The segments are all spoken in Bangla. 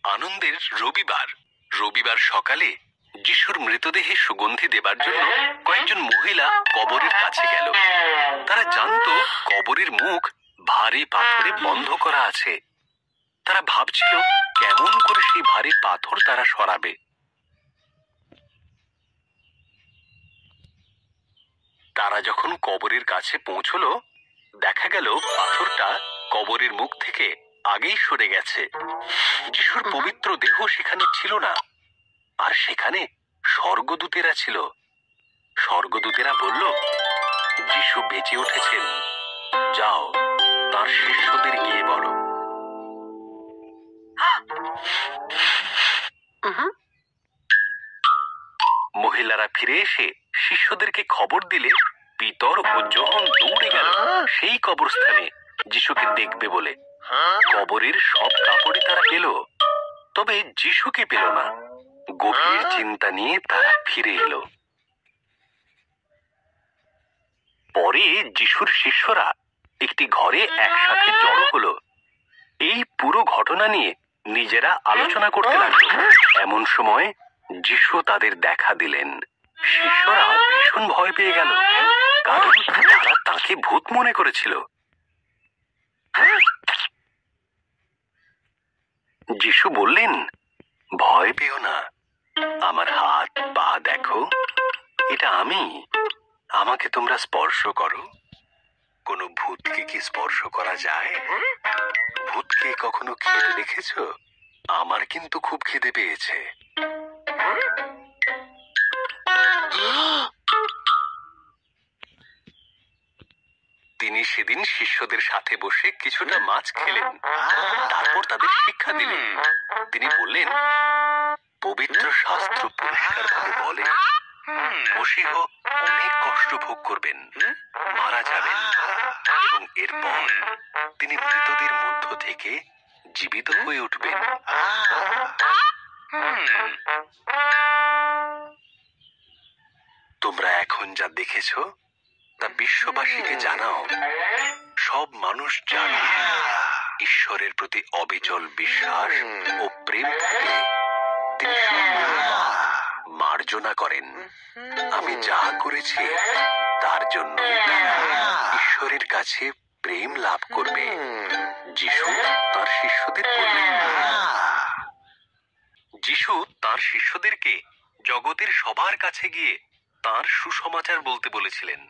আনন্দের রবিবার। রবিবার সকালে যিশুর মৃতদেহে সুগন্ধি দেবার জন্য কয়েকজন মহিলা কবরের কাছে গেল। তারা জানতো কবরের মুখ ভারী পাথরে বন্ধ করা আছে। তারা ভাবছিল কেমন করে সেই ভারী পাথর তারা সরাবে। তারা যখন কবরের কাছে পৌঁছলো, দেখা গেল পাথরটা কবরের মুখ থেকে আগেই সরে গেছে। যিশুর পবিত্র দেহ সেখানে ছিল না, আর সেখানে স্বর্গদূতেরা ছিল। স্বর্গদূতেরা বলল, যিশু বেঁচে উঠেছেন, যাও তার শিষ্যদের গিয়ে বলো। মহিলারা ফিরে এসে শিষ্যদেরকে খবর দিলে পিতর ও যোহন দৌড়ে গেল সেই কবরস্থানে যিশুকে দেখবে বলে। কবরের সব কাপড়ে তারা পেল, তবে যিশুকে পেল না। গভীর চিন্তা নিয়ে তারা ফিরে এলো। পরে যিশুর শিষ্যরা একটি ঘরে একসাথে জড়ো হলো। এই পুরো ঘটনা নিয়ে নিজেরা আলোচনা করতে লাগলো। এমন সময় যিশু তাদের দেখা দিলেন। শিষ্যরা ভীষণ ভয় পেয়ে গেল, কারণ তারা তাকে ভূত মনে করেছিল। যিশু বললেন, ভয় পেও না, আমার হাত পা দেখো, এটা আমি। আমাকে তোমরা স্পর্শ করো। কোনো ভূতকে কি স্পর্শ করা যায়? ভূতকে কখনো খেতে দেখেছো? আমার কিন্তু খুব খিদে পেয়েছে। তিনি সেদিন শিষ্যদের সাথে বসে কিছুটা মাছ খেলেন, তারপর তাদের শিক্ষা দিলেন। তিনি বললেন, পবিত্র শাস্ত্র পরিষ্কারভাবে বলে, মসীহ অনেক কষ্ট ভোগ করবেন, মারা যাবেন, এবং এরপর তিনি মৃতদের মধ্য থেকে জীবিত হয়ে উঠবেন। তোমরা এখন যা দেখেছো তা বিশ্ববাসীকে জানাও। সব মানুষ জানে ঈশ্বরের প্রতি অবিচল বিশ্বাস ও প্রেম থাকলে তিনি মার্জনা করেন। আমি যা করেছি তার জন্য ঈশ্বরের কাছে প্রেম লাভ করবে। যিশু তার শিষ্যদের বললেন। যিশু তার শিষ্যদেরকে জগতের সবার কাছে গিয়ে তার সুসমাচার বলতে বলেছিলেন।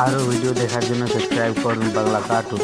আরো ভিডিও দেখার জন্য সাবস্ক্রাইব করুন বাংলা কার্টুন।